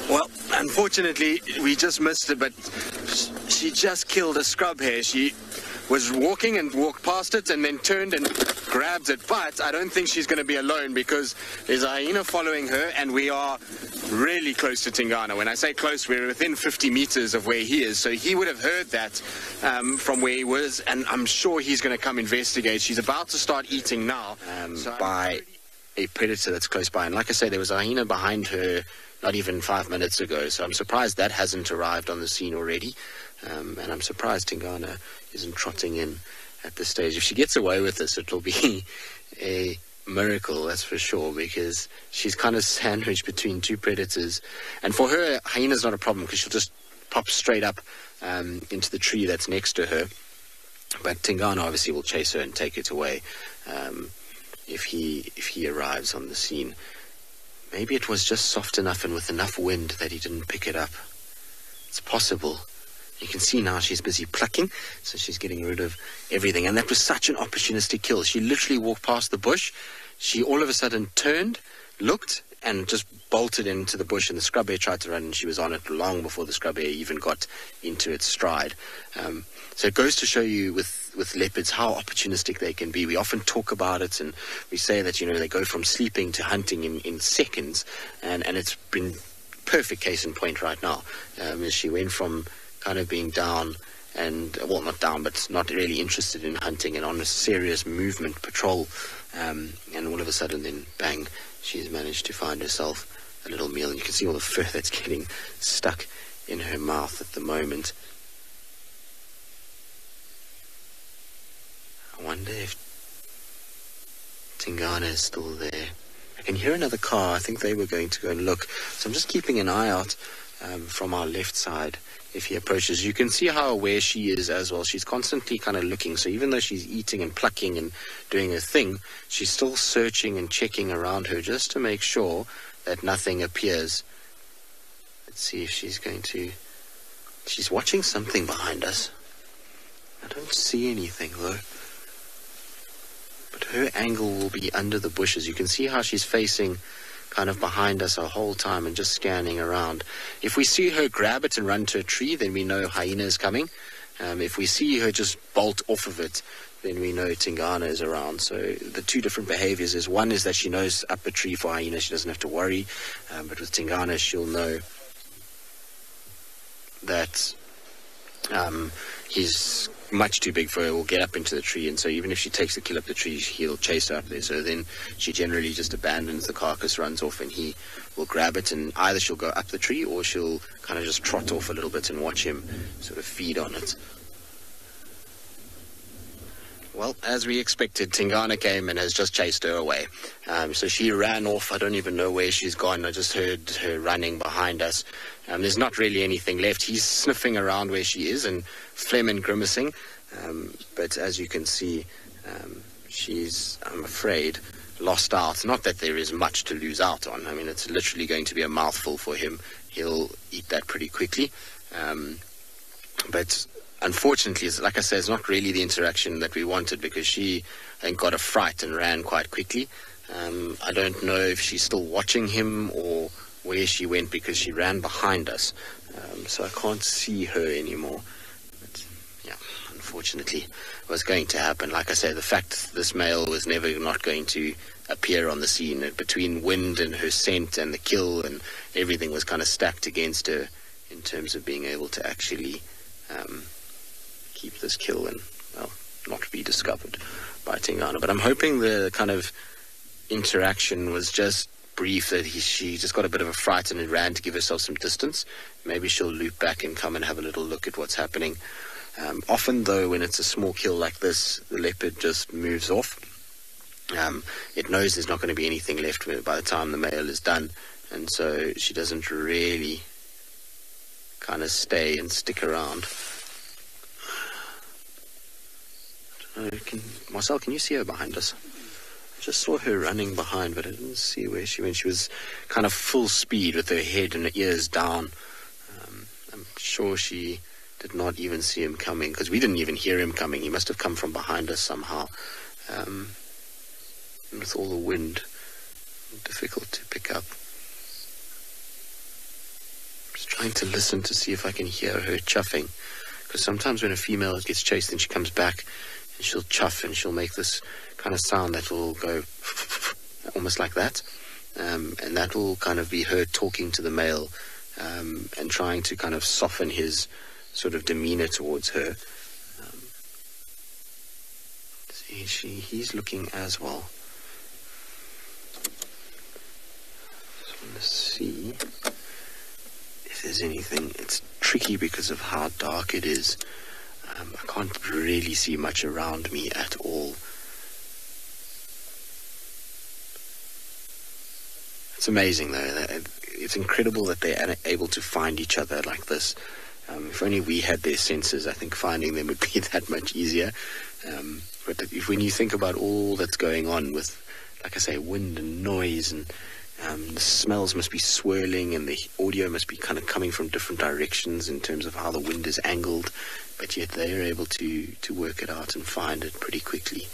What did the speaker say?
Well, unfortunately, we just missed it, but she just killed a scrub hare. She was walking and walked past it and then turned and grabbed it. But I don't think she's going to be alone because there's a hyena following her, and we are really close to Tingana. When I say close, we're within 50 meters of where he is. So he would have heard that from where he was, and I'm sure he's going to come investigate. She's about to start eating now by a predator that's close by. And like I say, there was a hyena behind her not even 5 minutes ago. So I'm surprised that hasn't arrived on the scene already. And I'm surprised Tingana isn't trotting in at this stage. If she gets away with this, it'll be a miracle, that's for sure, because she's kind of sandwiched between two predators. And for her, hyena's not a problem because she'll just pop straight up into the tree that's next to her. But Tingana obviously will chase her and take it away if he arrives on the scene. Maybe it was just soft enough and with enough wind that he didn't pick it up. It's possible. You can see now she's busy plucking, so she's getting rid of everything. And that was such an opportunistic kill. She literally walked past the bush. She all of a sudden turned, looked, and just bolted into the bush. And the scrub hare tried to run, and she was on it long before the scrub hare even got into its stride. So it goes to show you with leopards how opportunistic they can be. We often talk about it, and we say that, you know, they go from sleeping to hunting in seconds. And it's been perfect case in point right now. As she went from kind of being down and, well, not down, but not really interested in hunting and on a serious movement patrol. And all of a sudden then, bang, she's managed to find herself a little meal. And you can see all the fur that's getting stuck in her mouth at the moment. I wonder if Tingana is still there. I can hear another car. I think they were going to go and look. So I'm just keeping an eye out from our left side. If he approaches, you can see how aware she is as well. She's constantly kind of looking. So even though she's eating and plucking and doing her thing, she's still searching and checking around her just to make sure that nothing appears. Let's see if she's going to... She's watching something behind us. I don't see anything though. But her angle will be under the bushes. You can see how she's facing kind of behind us the whole time and just scanning around. If we see her grab it and run to a tree, then we know hyena is coming. If we see her just bolt off of it, then we know Tingana is around. So the two different behaviors is, one is that she knows up a tree for hyena, she doesn't have to worry. But with Tingana, she'll know that he's much too big for her, will get up into the tree, and so even if she takes the kill up the tree, he'll chase her up there. So then she generally just abandons the carcass, runs off, and he will grab it, and either she'll go up the tree or she'll kind of just trot off a little bit and watch him sort of feed on it. Well, as we expected, Tingana came and has just chased her away. So she ran off. I don't even know where she's gone. I just heard her running behind us. There's not really anything left. He's sniffing around where she is and phlegm and grimacing. But as you can see, she's, I'm afraid, lost out. Not that there is much to lose out on. I mean, it's literally going to be a mouthful for him. He'll eat that pretty quickly. But unfortunately, like I said, it's not really the interaction that we wanted, because she, I think, got a fright and ran quite quickly. I don't know if she's still watching him or where she went, because she ran behind us. So I can't see her anymore. But yeah, unfortunately, it was going to happen. Like I said, the fact this male was never not going to appear on the scene, between wind and her scent and the kill, and everything was kind of stacked against her in terms of being able to actually keep this kill and, well, not be discovered by Tingana. But I'm hoping the kind of interaction was just brief, that she just got a bit of a fright and ran to give herself some distance. Maybe she'll loop back and come and have a little look at what's happening. Often, though, when it's a small kill like this, the leopard just moves off. It knows there's not going to be anything left by the time the male is done, and so she doesn't really kind of stay and stick around. Marcel, can you see her behind us? I just saw her running behind, but I didn't see where she went. She was kind of full speed with her head and her ears down. I'm sure she did not even see him coming, because we didn't even hear him coming. He must have come from behind us somehow. And with all the wind, difficult to pick up. Just trying to listen to see if I can hear her chuffing. Because sometimes when a female gets chased and she comes back and she'll chuff and she'll make this kind of sound that will go almost like that. And that will kind of be her talking to the male and trying to kind of soften his sort of demeanor towards her. He's looking as well. Just want to see if there's anything. It's tricky because of how dark it is. I can't really see much around me at all. It's amazing though. It's incredible that they're able to find each other like this. If only we had their senses, I think finding them would be that much easier. But when you think about all that's going on with, like I say, wind and noise, and the smells must be swirling, and the audio must be kind of coming from different directions in terms of how the wind is angled, but yet they are able to work it out and find it pretty quickly.